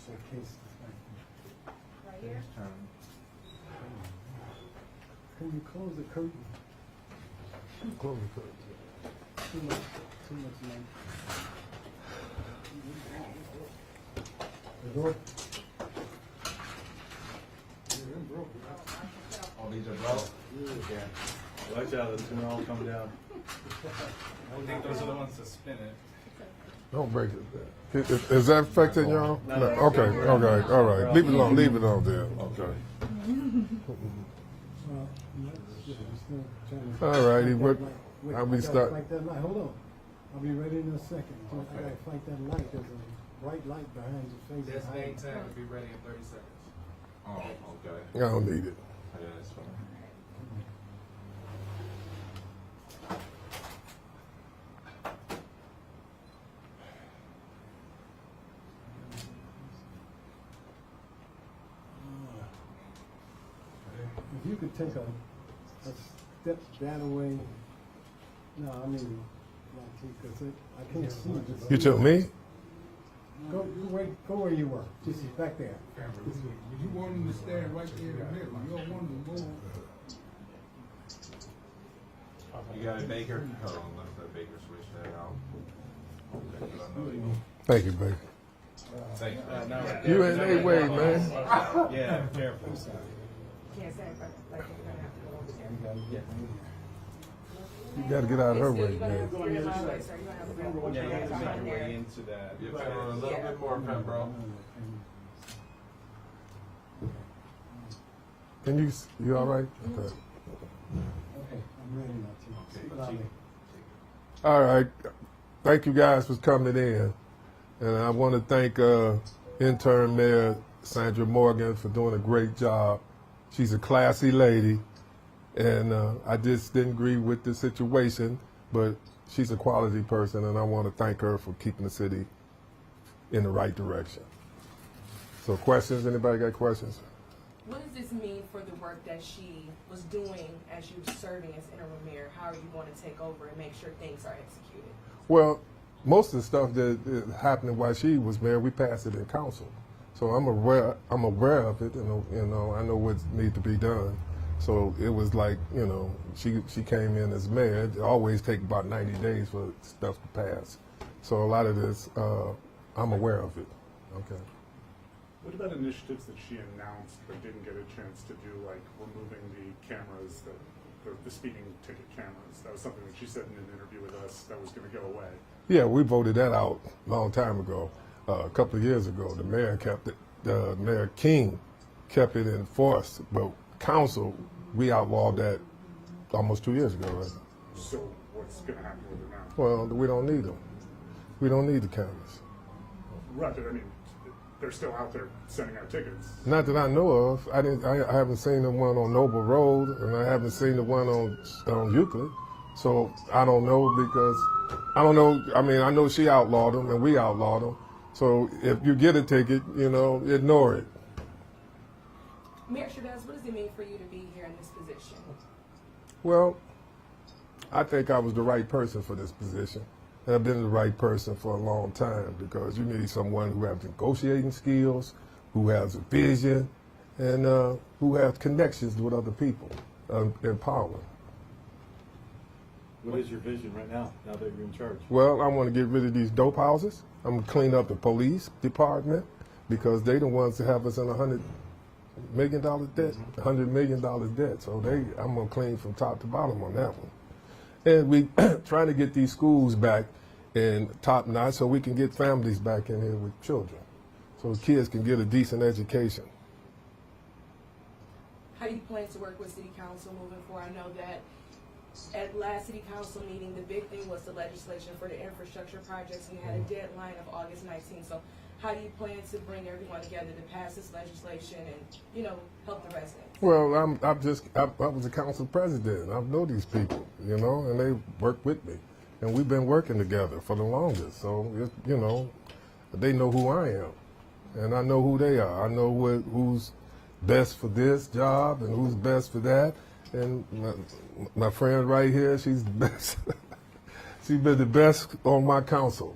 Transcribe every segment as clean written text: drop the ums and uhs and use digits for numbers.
So case Right here? can you close the curtain? Close the curtain. Too much light. The door? All these are broke? Yeah. Watch out, it's gonna all come down. I think those are the ones to spin it. Don't break it. Is that affecting y'all? No. Okay, okay, all right. Leave it alone, leave it on there. Okay. All righty, what, how we start? Fight that light. Hold on. I'll be ready in a second. I gotta fight that light. There's a bright light behind your face. Designated time will be ready in 30 seconds. Oh, okay. I don't need it. Yeah, that's fine. If you could take a step that away. No, I mean, because I can't see. You took me? Go where you were. Just back there. You want him to stand right there in the middle. You don't want him to move. You got a Baker? Hold on, let the Baker switch that out. Okay, 'cause I know they go. Thank you, baby. Thank you. You in their way, man. Yeah, careful. Can't say it, but like you're gonna have to go over there. You gotta get out of her Still, way, you're gonna have to man. get in my way, so you're gonna have to go Yeah, you have to behind make your there. way into that. You better a little bit more, bro. Can you all right? Okay. Okay, I'm ready now, T. Put out there. All right. Thank you guys for coming in. And I want to thank intern Mayor Sandra Morgan for doing a great job. She's a classy lady. And I just didn't agree with the situation, but she's a quality person, and I want to thank her for keeping the city in the right direction. So questions? Anybody got questions? What does this mean for the work that she was doing as you were serving as interim mayor? How are you going to take over and make sure things are executed? Well, most of the stuff that happened while she was mayor, we passed it in council. So I'm aware of it, and I know what needs to be done. So it was like, she came in as mayor. It always take about 90 days for stuff to pass. So a lot of this, I'm aware of it. Okay. What about initiatives that she announced but didn't get a chance to do, like removing the cameras, the speeding ticket cameras? That was something that she said in an interview with us that was going to go away. Yeah, we voted that out a long time ago. A couple of years ago, the mayor kept it. Mayor King kept it in force, but council, we outlawed that almost 2 years ago, right? So what's going to happen with it now? Well, we don't need them. We don't need the cameras. Right, but I mean, they're still out there sending out tickets. Not that I know of. I haven't seen the one on Noble Road, and I haven't seen the one on Euclid. So I don't know because I don't know. I mean, I know she outlawed them, and we outlawed them. So if you get a ticket, ignore it. Mayor Shabazz, what does it mean for you to be here in this position? Well, I think I was the right person for this position. And I've been the right person for a long time because you need someone who has negotiating skills, who has a vision, and who has connections with other people in power. What is your vision right now that you're in charge? Well, I want to get rid of these dope houses. I'm going to clean up the police department because they the ones that have us in $100 million debt, $100 million debt. So I'm going to clean from top to bottom on that one. And we trying to get these schools back in top notch so we can get families back in here with children so kids can get a decent education. How do you plan to work with City Council moving forward? I know that at last City Council meeting, the big thing was the legislation for the infrastructure projects. We had a deadline of August 19th. So how do you plan to bring everyone together to pass this legislation and, help the residents? Well, I was a council president. I know these people, and they work with me. And we've been working together for the longest. So, they know who I am. And I know who they are. I know who's best for this job and who's best for that. And my friend right here, she's the best. She's been the best on my council,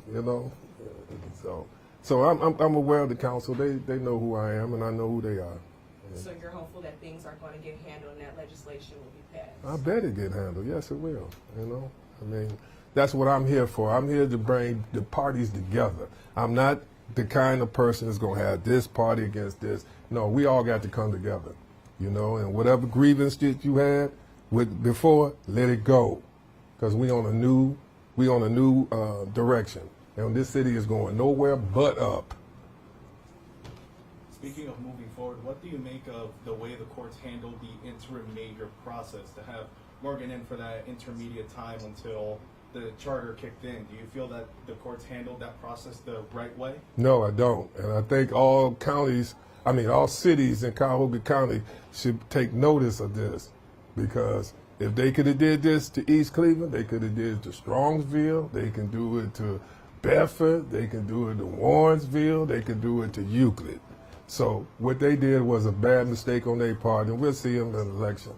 So So I'm aware of the council. They know who I am, and I know who they are. So you're hopeful that things are going to get handled and that legislation will be passed? I bet it get handled. Yes, it will. You know, I mean, that's what I'm here for. I'm here to bring the parties together. I'm not the kind of person that's going to have this party against this. No, we all got to come together. You know, and whatever grievance that you had with before, let it go, because we on a new direction, and this city is going nowhere but up. Speaking of moving forward, what do you make of the way the courts handled the interim mayor process to have Morgan in for that intermediate time until the charter kicked in? Do you feel that the courts handled that process the right way? No, I don't, and I think all cities in Cuyahoga County should take notice of this, because if they could have did this to East Cleveland, they could have did it to Strongsville, they can do it to Bedford, they can do it to Warrensville, they can do it to Euclid. So what they did was a bad mistake on their part, and we'll see them in the election.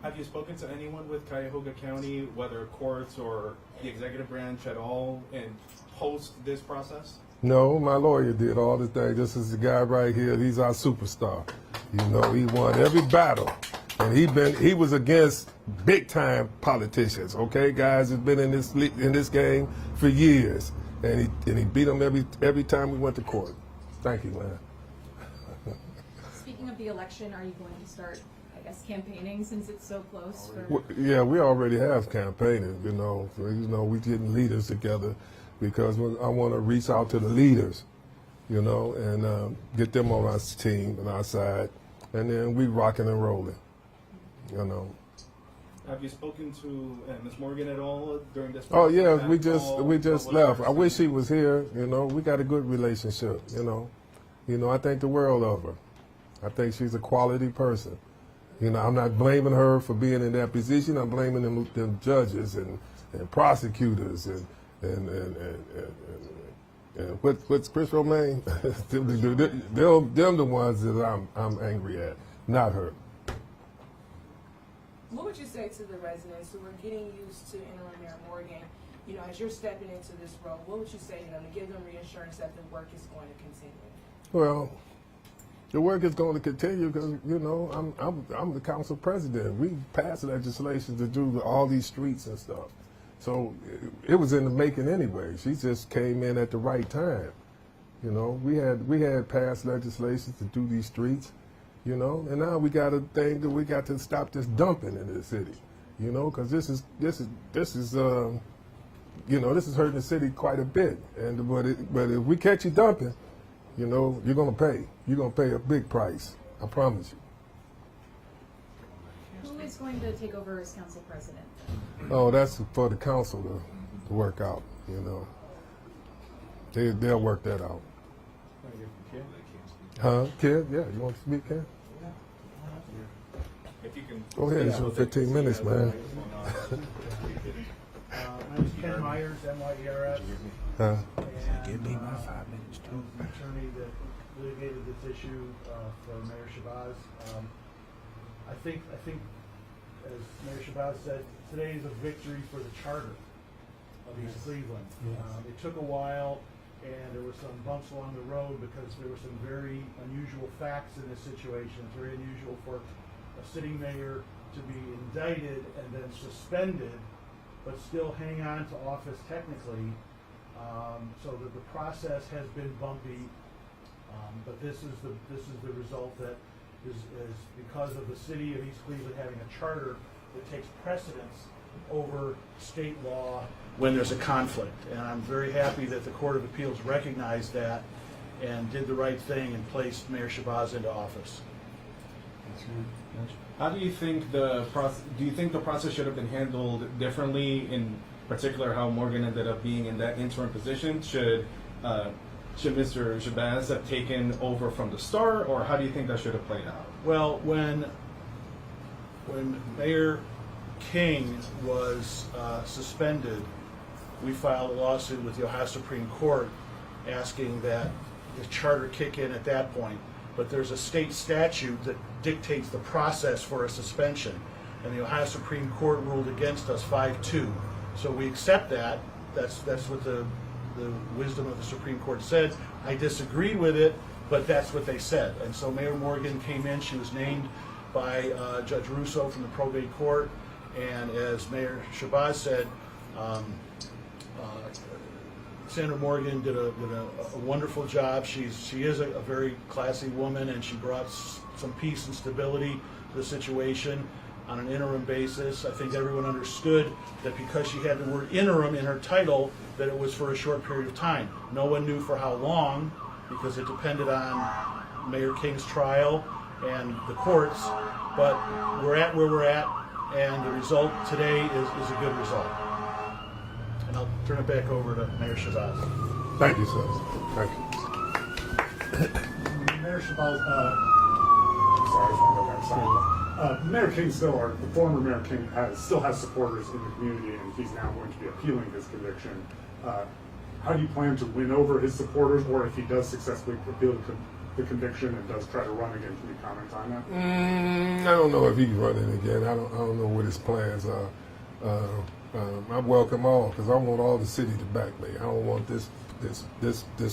Have you spoken to anyone with Cuyahoga County, whether courts or the executive branch at all, in post this process? No, my lawyer did all the things. This is the guy right here. He's our superstar. You know, he won every battle, and he was against big time politicians. Okay, guys have been in this game for years, and he beat them every time we went to court. Thank you, man. Speaking of the election, are you going to start, I guess, campaigning since it's so close? Yeah, we already have campaigning. You know, we getting leaders together, because I want to reach out to the leaders, you know, and get them on our team and our side, and then we rocking and rolling, you know. Have you spoken to Ms. Morgan at all during this Oh process? yeah, we just left. I wish she was here. You know, we got a good relationship. You know, I think the world of her. I think she's a quality person. You know, I'm not blaming her for being in that position. I'm blaming them judges and prosecutors and what's Chris Romaine? them the ones that I'm angry at, not her. What would you say to the residents who are getting used to interim Mayor Morgan? You know, as you're stepping into this role, what would you say to them to give them reassurance that the work is going to continue? Well, the work is going to continue because, you know, I'm the council president. We passed legislation to do all these streets and stuff. So it was in the making anyway. She just came in at the right time. You know, we had passed legislation to do these streets, you know, and now we got a thing that we got to stop this dumping in the city, you know, because this is you know, this is hurting the city quite a bit. And but if we catch you dumping, you know, you're gonna pay. You're gonna pay a big price. I promise you. Who is going to take over as council president? Oh, that's for the council to work out. You know, they'll work that out. Huh, Ken? Yeah, you want to speak, Ken? If you can. Go ahead. It's your 15 minutes, man. My name is Ken Myers, MYERS. Huh? Give me my 5 minutes too. Attorney that litigated this issue for Mayor Shabazz. I think, as Mayor Shabazz said, today is a victory for the charter of East Cleveland. It took a while, and there were some bumps along the road because there were some very unusual facts in this situation. It's very unusual for a sitting mayor to be indicted and then suspended, but still hang on to office technically. So that the process has been bumpy, but this is the result that is because of the city of East Cleveland having a charter that takes precedence over state law when there's a conflict. And I'm very happy that the Court of Appeals recognized that and did the right thing and placed Mayor Shabazz into office. How do you think the process? Do you think the process should have been handled differently? In particular, how Morgan ended up being in that interim position. Should Mr. Shabazz have taken over from the start, or how do you think that should have played out? Well, when Mayor King was suspended, we filed a lawsuit with the Ohio Supreme Court asking that the charter kick in at that point. But there's a state statute that dictates the process for a suspension, and the Ohio Supreme Court ruled against us 5-2. So we accept that. That's what the the wisdom of the Supreme Court said. I disagreed with it, but that's what they said. And so Mayor Morgan came in. She was named by Judge Russo from the probate court. And as Mayor Shabazz said, Sandra Morgan did a wonderful job. She is a very classy woman, and she brought some peace and stability to the situation on an interim basis. I think everyone understood that because she had the word interim in her title, that it was for a short period of time. No one knew for how long, because it depended on Mayor King's trial and the courts, but we're at where we're at, and the result today is a good result. And I'll turn it back over to Mayor Shabazz. Thank you, sir. Thank you. Mayor Shabazz, sorry, Mayor King the former Mayor King still has supporters in the community, and he's now going to be appealing his conviction. How do you plan to win over his supporters, or if he does successfully appeal the conviction and does try to run again, can you comment on that? I don't know if he's running again. I don't know what his plans are. I welcome all, because I want all the city to back me. I don't want this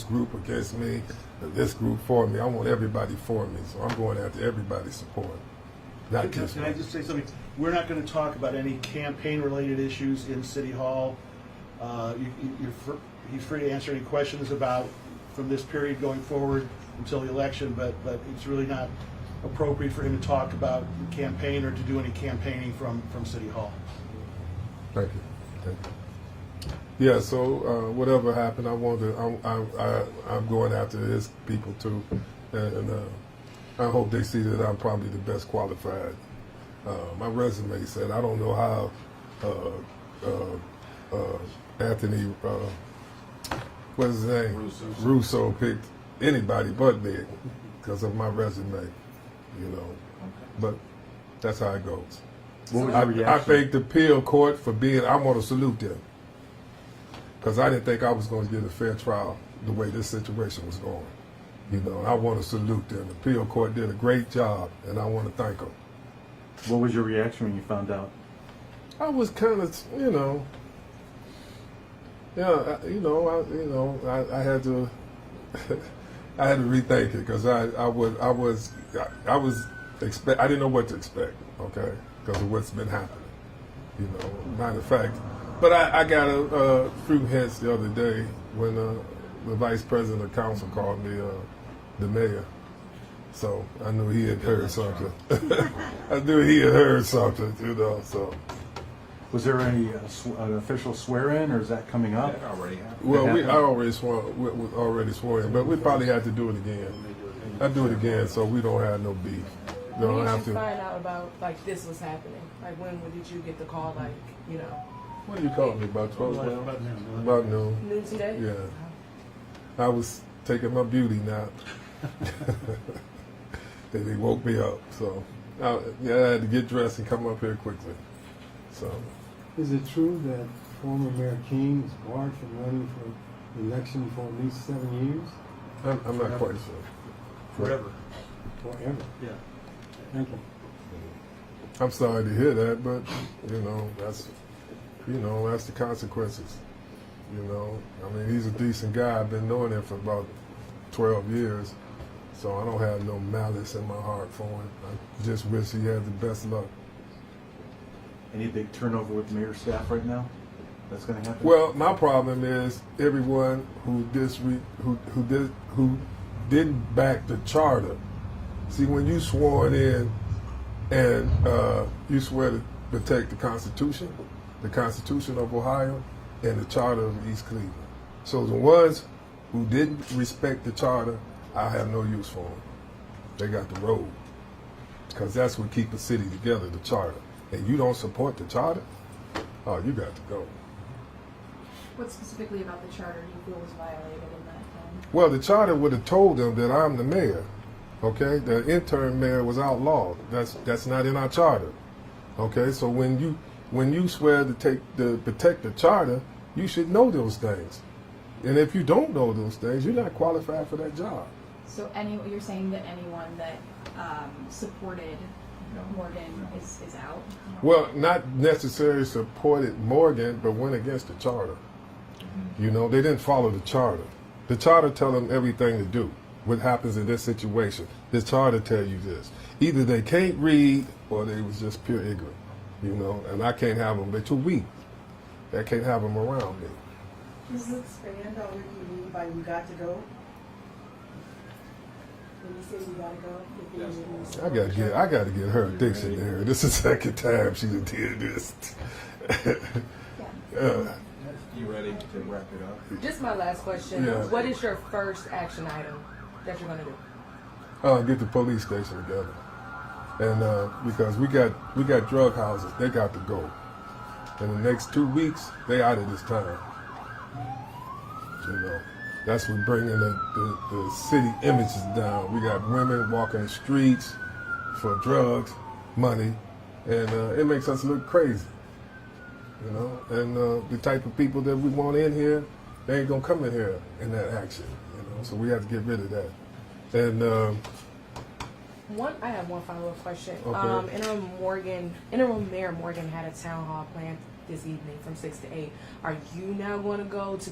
group against me, and this group for me. I want everybody for me. So I'm going after everybody's support. Not just Can I just say something? We're not going to talk about any campaign-related issues in City Hall. He's free to answer any questions about from this period going forward until the election, but it's really not appropriate for him to talk about the campaign or to do any campaigning from City Hall. Thank you. Thank you. Yeah. So whatever happened, I'm going after his people too, and I hope they see that I'm probably the best qualified. My resume said I don't know how Anthony, what's his name? Russo picked anybody but me because of my resume, you know. But that's how it goes. I thank the appeal court for being. I want to salute them because I didn't think I was going to get a fair trial the way this situation was going. You know, I want to salute them. The appeal court did a great job, and I want to thank them. What was your reaction when you found out? I was kind of, you know, yeah, I had to, I had to rethink it because I didn't know what to expect, okay, because of what's been happening, you know. Matter of fact, but I got a few hints the other day when the vice president of council called me the mayor, so I knew he had heard something. I knew he had heard something, you know. So, was there any an official swear-in, or is that coming up? That already happened. well, I already swore in, but we probably have to do it again. I do it again, so we don't have no beef. We When don't did have you to. find out about like this was happening? Like when did you get the call? Like, you know, What did you call me about 12? About noon. noon today? Yeah. I was taking my beauty nap. Then they woke me up, so I had to get dressed and come up here quickly. So, Is it true that former Mayor King is barred from running for election for at least 7 years? I'm not quite sure. Forever. Forever? Yeah. Thank you. I'm sorry to hear that, but that's the consequences. You know, I mean, he's a decent guy. I've been knowing him for about 12 years, so I don't have no malice in my heart for him. I just wish he had the best luck. Any big turnover with mayor staff right now? That's going to happen. Well, my problem is everyone who didn't back the charter. See, when you sworn in and you swear to protect the Constitution of Ohio, and the charter of East Cleveland. So the ones who didn't respect the charter, I have no use for them. They got the road, because that's what keeps a city together, the charter. And you don't support the charter, oh, you got to go. What specifically about the charter do you feel was violated in that? Well, the charter would have told them that I'm the mayor. Okay, the interim mayor was outlawed. That's not in our charter. Okay, so when you swear to protect the charter, you should know those things. And if you don't know those things, you're not qualified for that job. So you're saying that anyone that supported Morgan is out? Well, not necessarily supported Morgan, but went against the charter. You know, they didn't follow the charter. The charter tell them everything to do. What happens in this situation? The charter tell you this. Either they can't read or they was just pure ignorant. You know, and I can't have them. They're too weak. I can't have them around me. Can you expand on what you mean by you got to go? When you say you gotta go, I gotta get her a dictionary. This is the second time she done did this. You ready to wrap it up? Just my last question. Yeah. What is your first action item that you're gonna do? Get the police station together, and because we got drug houses, they got to go. In the next 2 weeks, they out of this town. You know, that's what bringing the city images down. We got women walking the streets for drugs, money, and it makes us look crazy. You know, and the type of people that we want in here, they ain't gonna come in here in that action. You know, so we have to get rid of that. And I have one follow-up question. Okay. Interim Mayor Morgan had a town hall planned this evening from 6 to 8. Are you now going to go to,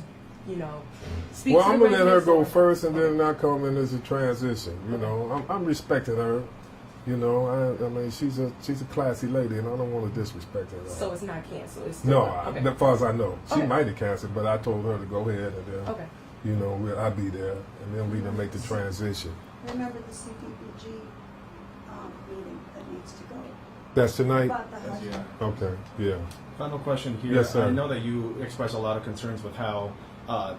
speak well, to I'm the gonna let her residents, go or- first, and then I come in as a transition. You know, I'm respecting her. You know, I mean, she's a classy lady, and I don't want to disrespect her. So it's not canceled. It's still No, okay. as far as I know, she Okay. might have canceled, but I told her to go ahead, and then Okay. you know, I'll be there, and then we can make the transition. Remember the CDBG meeting that needs to go? That's tonight. About the house. Okay, yeah. Final question here. Yes, sir. I know that you expressed a lot of concerns with how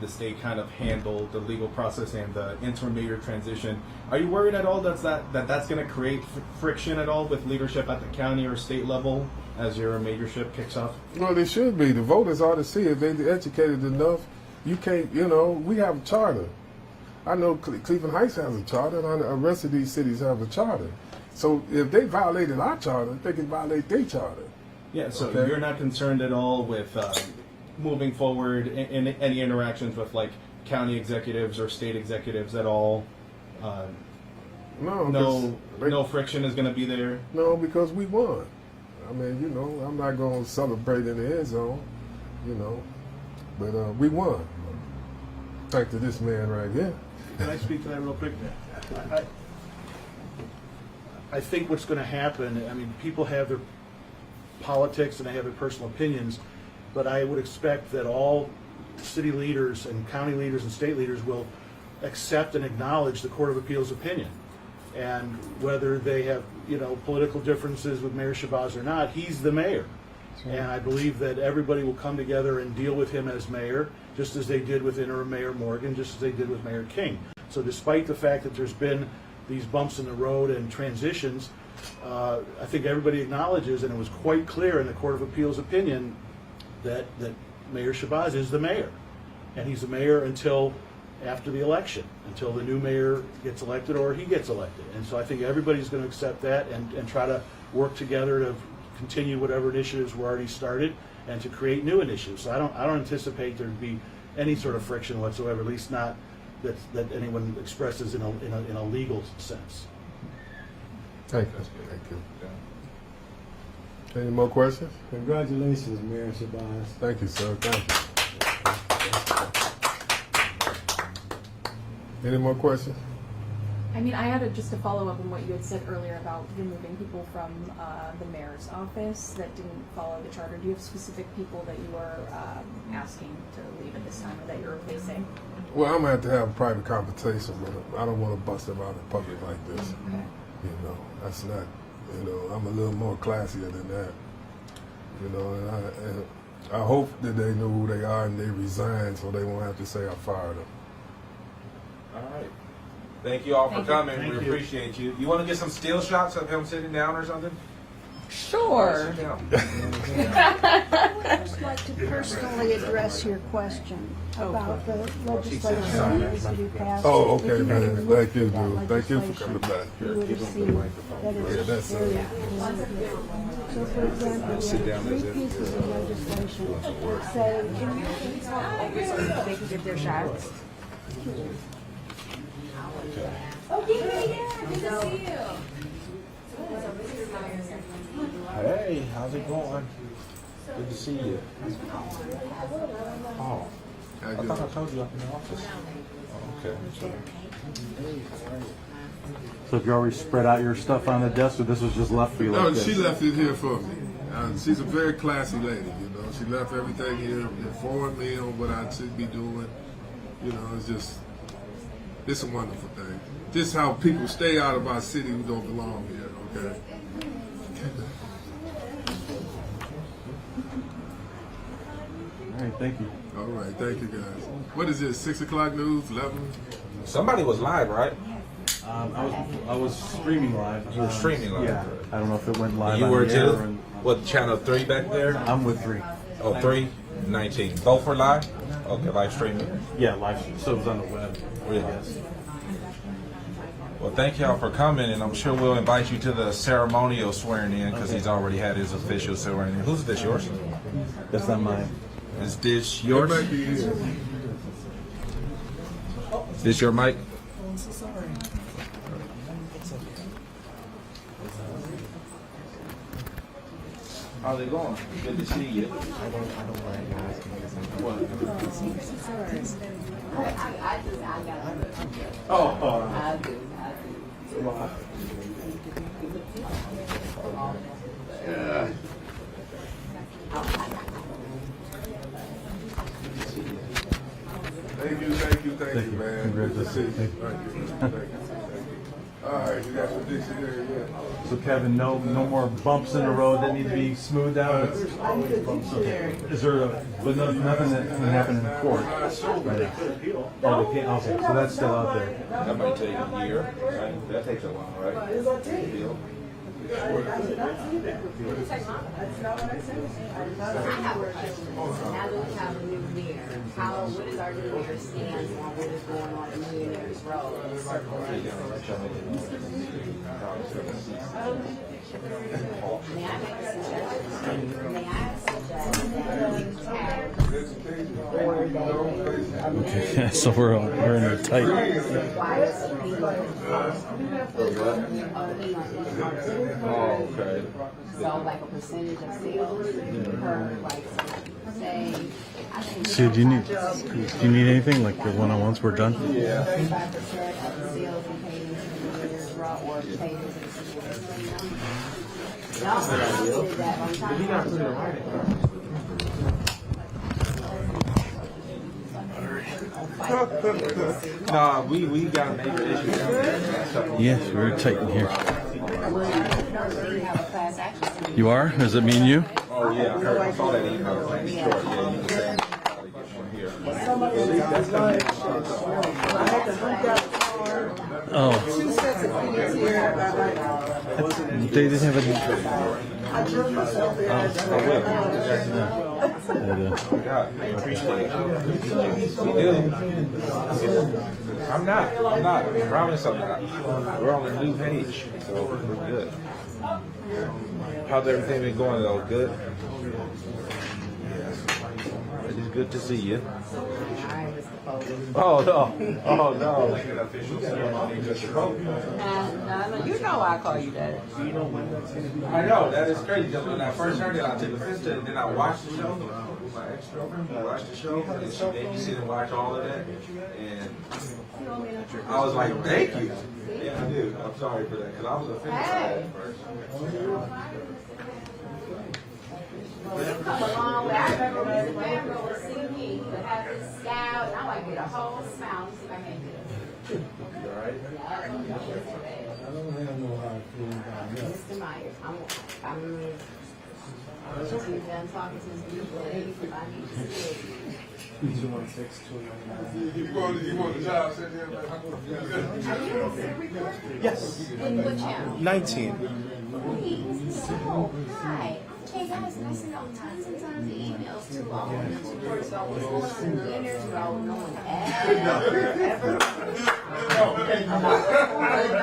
the state kind of handled the legal process and the interim mayor transition. Are you worried at all that's going to create friction at all with leadership at the county or state level as your mayorship kicks off? Well, they should be. The voters ought to see if they're educated enough. You can't, we have a charter. I know Cleveland Heights has a charter, and the rest of these cities have a charter. So if they violated our charter, they can violate their charter. Yeah, so Okay. you're not concerned at all with moving forward in any interactions with like county executives or state executives at all? No friction is going to be there? No, because we won. I mean, I'm not going to celebrate in the end zone, but we won. Thanks to this man right here. Can I speak to that real quick? I think what's going to happen, I mean, people have their politics and they have their personal opinions, but I would expect that all city leaders and county leaders and state leaders will accept and acknowledge the Court of Appeals opinion. And whether they have, political differences with Mayor Shabazz or not, he's the mayor. And I believe that everybody will come together and deal with him as mayor, just as they did with interim Mayor Morgan, just as they did with Mayor King. So despite the fact that there's been these bumps in the road and transitions, I think everybody acknowledges, and it was quite clear in the Court of Appeals opinion, that Mayor Shabazz is the mayor. And he's the mayor until after the election, until the new mayor gets elected or he gets elected. And so I think everybody's going to accept that and try to work together to continue whatever initiatives were already started and to create new initiatives. So I don't anticipate there to be any sort of friction whatsoever, at least not that anyone expresses in a legal sense. Thank you. Thank you. Any more questions? Congratulations, Mayor Shabazz. Thank you, sir. Thank you. Any more questions? I mean, I had just to follow up on what you had said earlier about removing people from the mayor's office that didn't follow the charter. Do you have specific people that you are asking to leave at this time or that you're replacing? Well, I'm going to have a private conversation with him. I don't want to bust him out in public like this. Okay. That's not, I'm a little more classier than that. And I hope that they know who they are and they resign so they won't have to say I fired them. All right. Thank you all for coming. Thank We you. appreciate you. You want to get some still shots of him sitting down or something? Sure. Sit down. I would just like to personally address your question about the legislation that needs to be passed. Oh, If okay, you man. had looked Thank you, at that dude. Thank you for legislation, coming back. You would have seen that Yeah, that's it's very it. limited. So for example, we have 3 pieces of legislation that say, They can get their shots. Hey, how's it going? Good to see you. Oh, How you I thought I doing? told you up in the office. Okay. So have you already spread out your stuff on the desk, or this was just left for you No, like this? she left it here for me. She's a very classy lady, you know. She left everything here, informed me on what I should be doing. You know, it's a wonderful thing. This is how people stay out of our city who don't belong here, okay? All right, thank you. All right, thank you guys. What is this, 6 o'clock news, 11? Somebody was live, right? I was streaming live. You were streaming live. Yeah. I don't know if it went live. You on were the air too? and- What, channel 3 back there? I'm with 3. Oh, 3, 19. Both were live? Okay, live streaming. Yeah, live. So it was on the web. Really? Well, thank y'all for coming, and I'm sure we'll invite you to the ceremonial swearing in because he's already had his official swearing in. Who's this, yours? That's not mine. Is this It yours? might be here. This your mic? How's it going? Good to see you. Thank you, man. Congratulations. Good to see you. Thank you. Thank you. Thank you. All right, you got your dictionary here. So Kevin, no more bumps in the road that need to be smoothed out. Is there but nothing that can happen in court? Right. Oh, they can't. Okay, so that's still out there. That might take a year. Right? That takes a while, right? Deal. I have a question. Now that we have a new mayor, what is our new mayor's stance on what is going on in Millionaire's Road? May I make a suggestion? May I suggest that we Okay, so we're in a tight. Oh, okay. So like a percentage of sales per like say. So do you need anything like the one-on-ones? We're done. 35% of the sales we paid into the Millionaire's Row or paid into the city. No, I did that. I'm trying to. Nah, we got a major issue down there. Yes, we're tight in here. We have a class action. You are? Does it mean you? Oh, yeah, I heard. I saw that email. Like, yeah, you can say, gotta get one here. Oh. They didn't have I will. God, I appreciate it. We do. I'm not. I promise I'm not. We're on a new page, so we're good. How's everything been going though? Good? It is good to see you. Oh no! Oh no! Like an official ceremony just No, you know I call you that. I know, that is crazy. Because when I first heard it, I took offense to it, and then I watched the show. My ex-girlfriend, we watched the show, and she made me sit and watch all of that. And I was like, thank you. Yeah, I do. I'm sorry for that, because I was offended by that at first. You come a long way. I remember when the grandma would see me, would have this scowl, and I might get a whole smile. Let me see if I can do it. You all right? I don't have no hard feelings about that. Mr. Myers, I'm you done talking to this beautiful lady, if I need to see it. You want the job? Yes. In what channel? 19. Please. So, hi. Hey guys, and I send out tons and tons of emails to all of them reports about what's going on in Millionaire's Row. No one ever about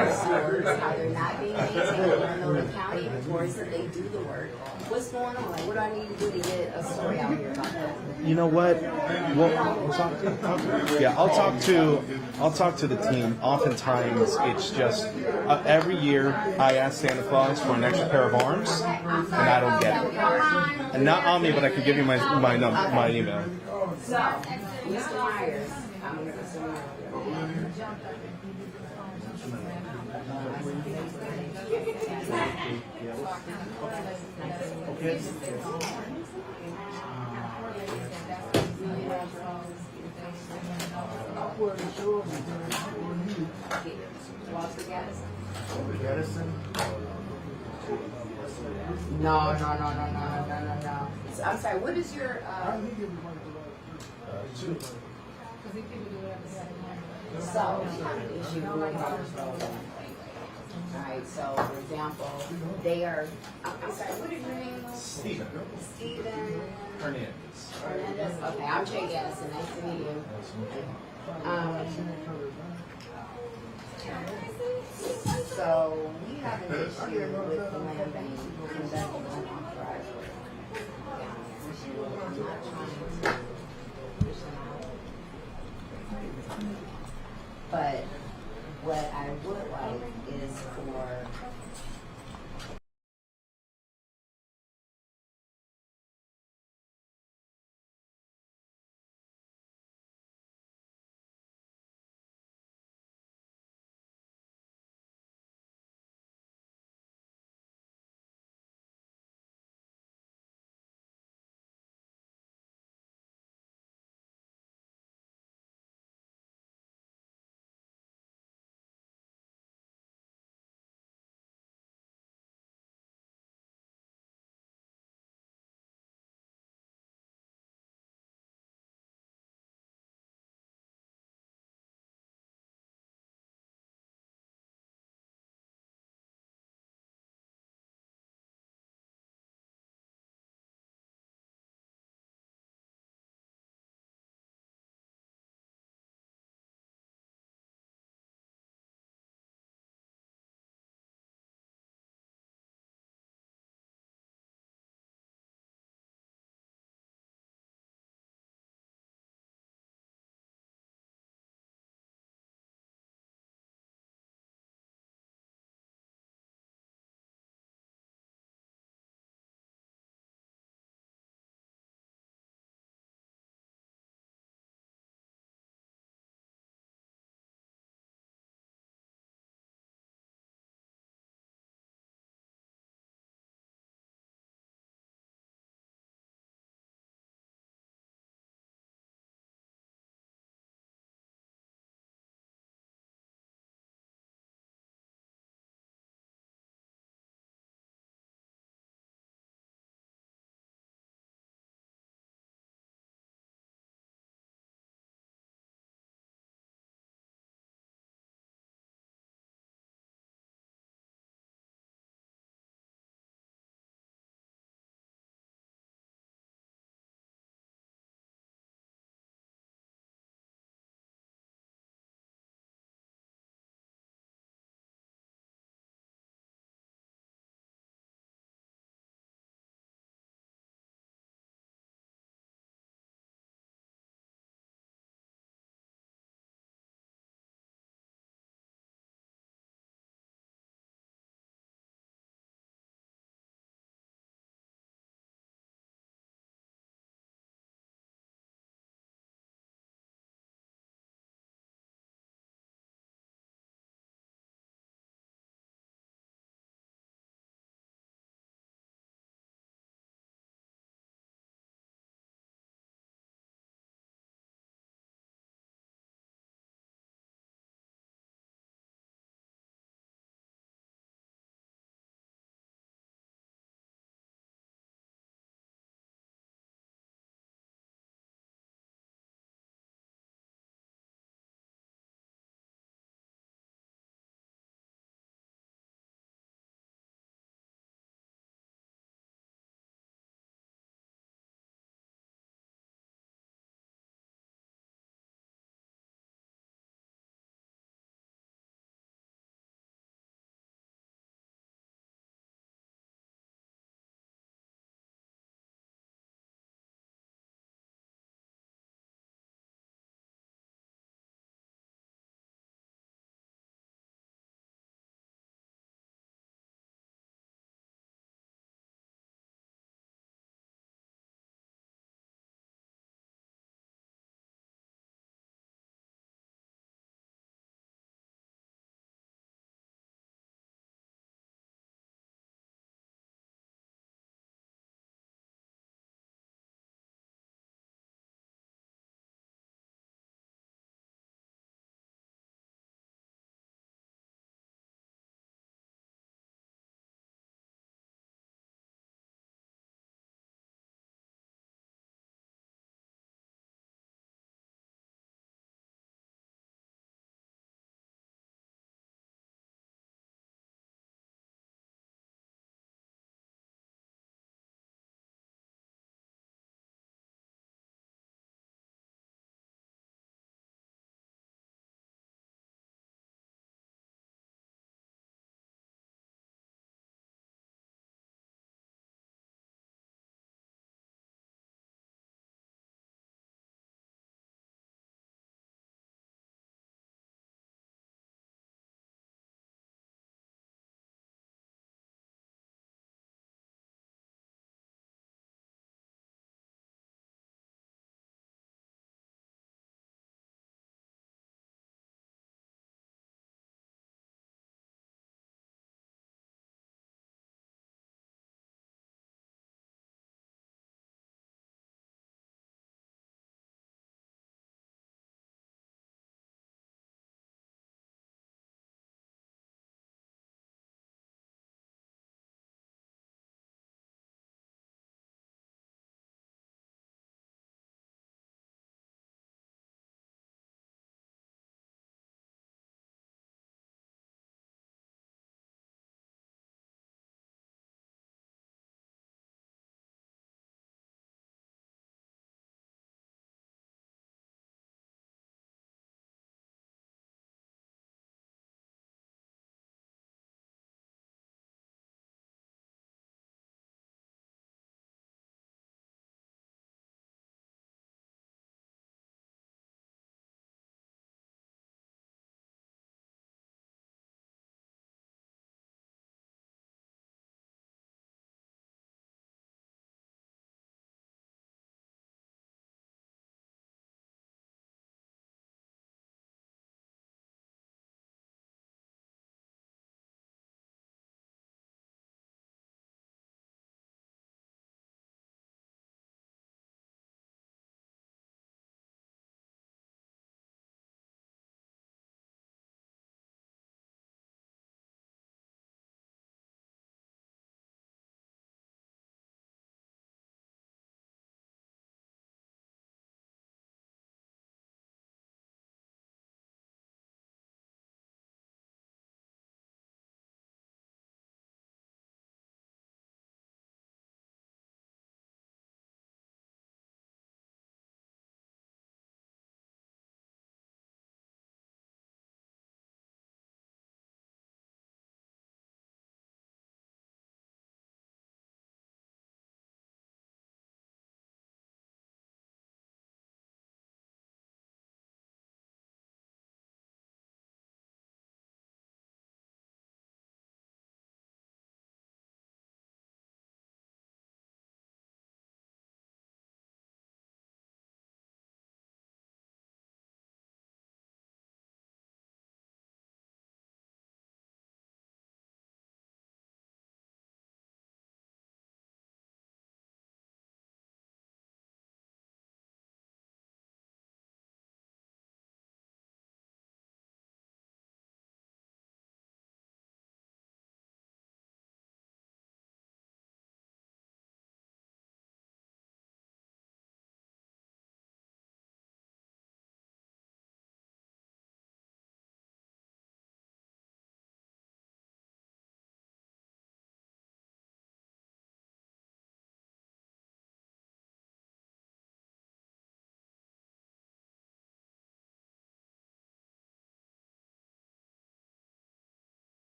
what's going on, how they're not being maintained in the county reports that they do the work. What's going on? Like, what do I need to do to get a story out here about that? You know what? I'll talk to the team. Oftentimes, it's just every year I ask Santa Claus for an extra pair of arms, and I don't get it. And not on me, but I can give you my email. So, Mr. Myers, I'm gonna Mr. Walter Gaddison? No. So, I'm sorry, what is your, so, we have an issue with alright, so for example, they are, I'm sorry, what is your name? Steven. Steven Hernandez. Hernandez, okay, I'm Jay Gaddison, nice to meet you. So, we have an issue with the land bank conducting unauthorized work down here. I'm not trying to push them out. But what I would like is for